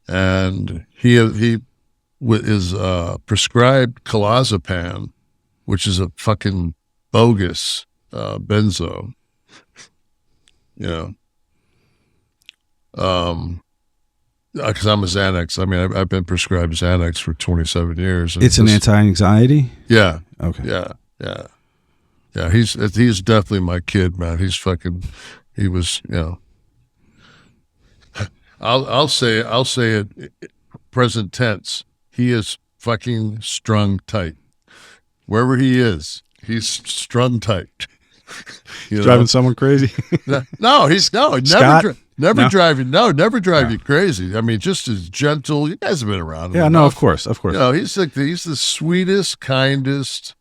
and he is prescribed clozapam, which is a fucking bogus benzo. You know, because I'm a Xanax. I mean, I've been prescribed Xanax for 27 years. It's an anti-anxiety? Yeah. Okay. Yeah. He's definitely my kid, man. He was, I'll say it present tense. He is fucking strung tight. Wherever he is, he's strung tight. Driving someone crazy? No, never drive you crazy. I mean, just as gentle. You guys have been around him. Yeah, no, of course. He's the sweetest, kindest,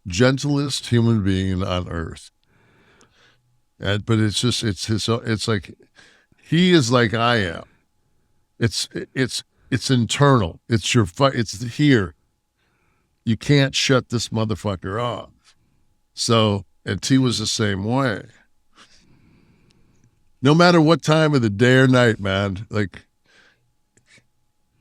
gentlest human being on earth. But it's like he is like I am. It's internal. It's here. You can't shut this motherfucker off. So, and T was the same way. No matter what time of the day or night, man, like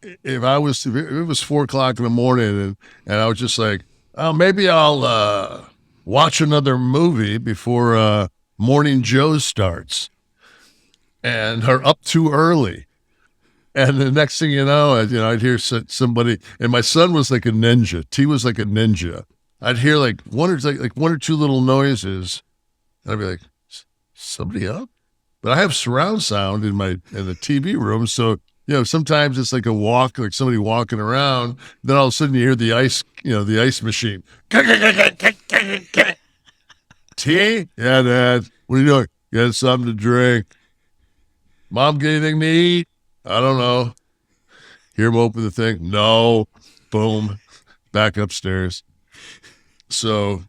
if it was 4:00 in the morning and I was just like, oh, maybe I'll watch another movie before Morning Joe starts, and are up too early. And the next thing you know, I'd hear somebody, and my son was like a ninja. T was like a ninja. I'd hear like one or two little noises, and I'd be like, somebody up? But I have surround sound in the TV room, so sometimes it's like a walk, like somebody walking around. Then all of a sudden you hear the ice machine. T? Yeah, Dad. What are you doing? Get something to drink. Mom, get anything to eat? I don't know. Hear him open the thing. No. Boom. Back upstairs. So,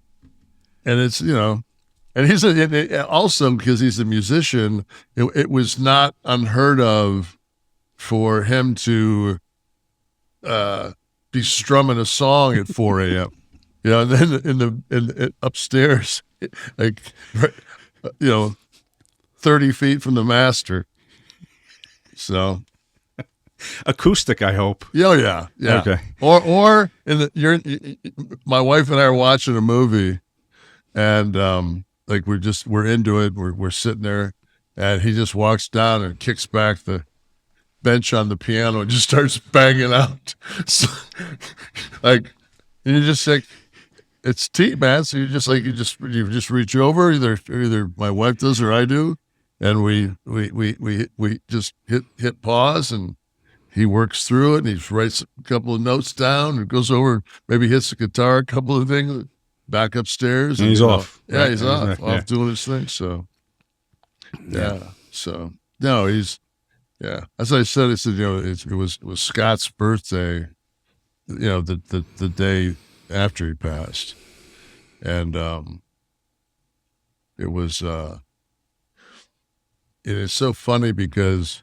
and it's, and he's also because he's a musician, it was not unheard of for him to be strumming a song at 4 a.m. And then in upstairs, like, 30 feet from the master. So acoustic, I hope. Oh yeah. Okay. Or my wife and I are watching a movie, and like we're into it. We're sitting there, and he just walks down and kicks back the bench on the piano and just starts banging out. So, like, and you're just like, it's T, man. So you just reach over. Either my wife does or I do. And we just hit pause, and he works through it, and he writes a couple of notes down and goes over, maybe hits the guitar, a couple of things, back upstairs. And he's off. Yeah, right? he's off doing his thing. So, yeah. So, no, as I said, it was Scott's birthday, the day after he passed. And it was, it is so funny because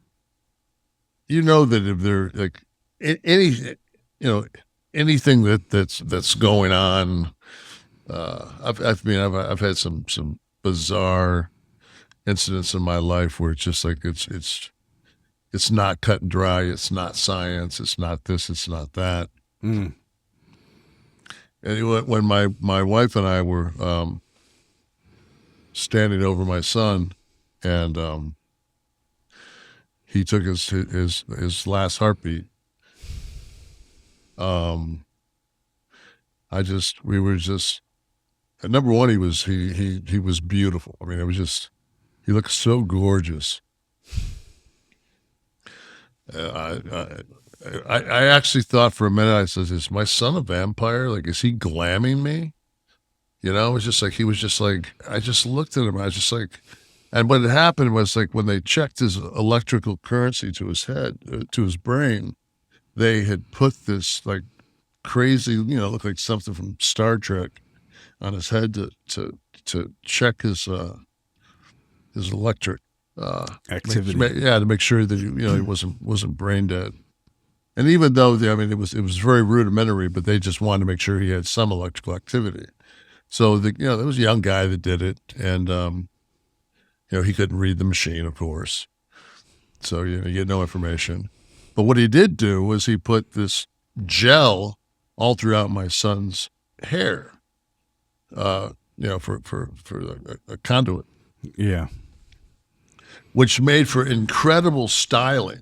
that if they're like anything that's going on, I've had some bizarre incidents in my life where it's just like it's not cut and dry, it's not science, it's not this, it's not that. And when my wife and I were standing over my son, and he took his last heartbeat. We were just, number one, he was beautiful. I mean, it was just, he looked so gorgeous. I actually thought for a minute, I said, is my son a vampire? Like, is he glamming me? It was just like, he was just like, I just looked at him. I was just like, and what had happened was, like, when they checked his electrical currency to his head, to his brain, they had put this like crazy, looked like something from Star Trek on his head to check his electric activity. to make sure that he wasn't brain dead. And even though it was very rudimentary, but they just wanted to make sure he had some electrical activity. So there was a young guy that did it, and he couldn't read the machine, of course. So you get no information. But what he did do was he put this gel all throughout my son's hair, for a conduit. Yeah. Which made for incredible styling.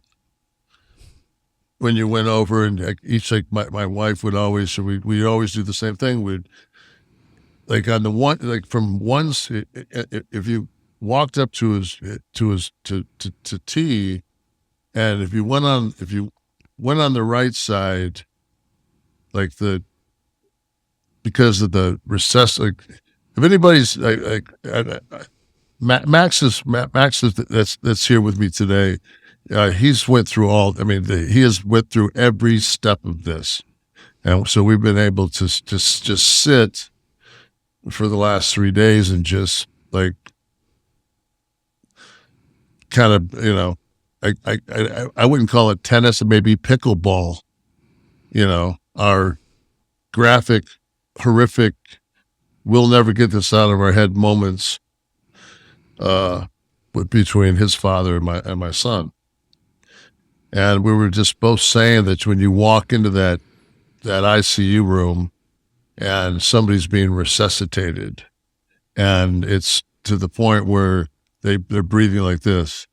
When you went over and each, like my wife would always, so we always do the same thing. We'd like on the one, like from one's, if you walked up to his T, and if you went on the right side, like because of the recess, like if anybody's Max is that's here with me today. He's went through all. I mean, he has went through every step of this, and so we've been able to just sit for the last 3 days and just like kind of, I wouldn't call it tennis, maybe pickleball. Our graphic, horrific, we'll never get this out of our head moments between his father and my son. And we were just both saying that when you walk into that ICU room and somebody's being resuscitated, and it's to the point where they're breathing like this,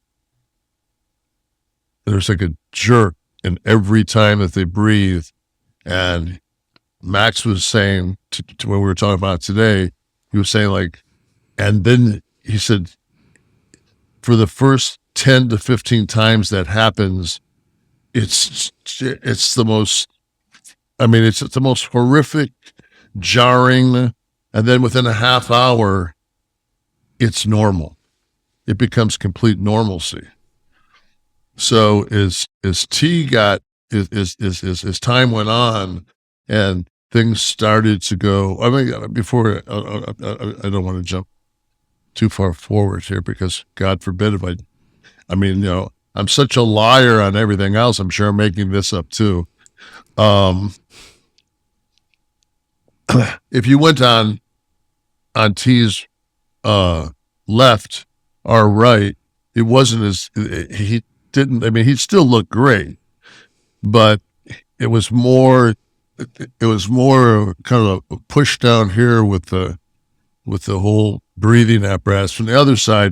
there's like a jerk in every time that they breathe. And Max was saying to when we were talking about today, he was saying like, and then he said, for the first 10 to 15 times that happens, it's the most, it's the most horrific, jarring, and then within a half hour, it's normal. It becomes complete normalcy. So as T got, as time went on and things started to go, before, I don't want to jump too far forward here because God forbid if I'm such a liar on everything else. I'm sure I'm making this up too. If you went on T's left or right, it wasn't he didn't. He still looked great, but it was more kind of a push down here with the whole breathing apparatus. From the other side,